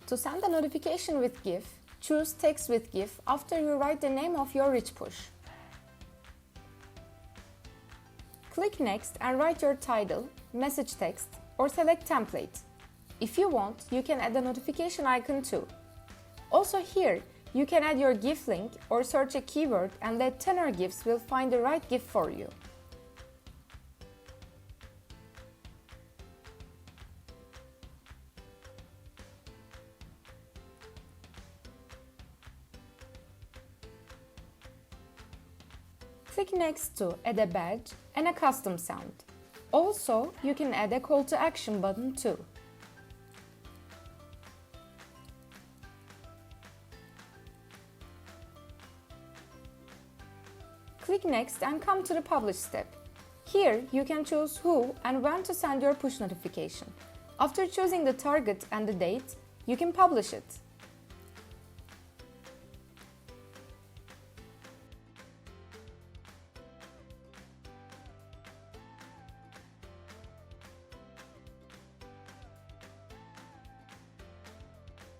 To send a notification with GIF, choose Text with GIF after you write the name of your rich push. Click Next and write your title, message text, or select Template. If you want, you can add a notification icon too. Also here, you can add your GIF link or search a keyword and let tenor GIFs will find the right GIF for you. Click Next to add a badge and a custom sound. Also, you can add a call to action button too. Click Next and come to the Publish step. Here, you can choose who and when to send your push notification. After choosing the target and the date, you can publish it.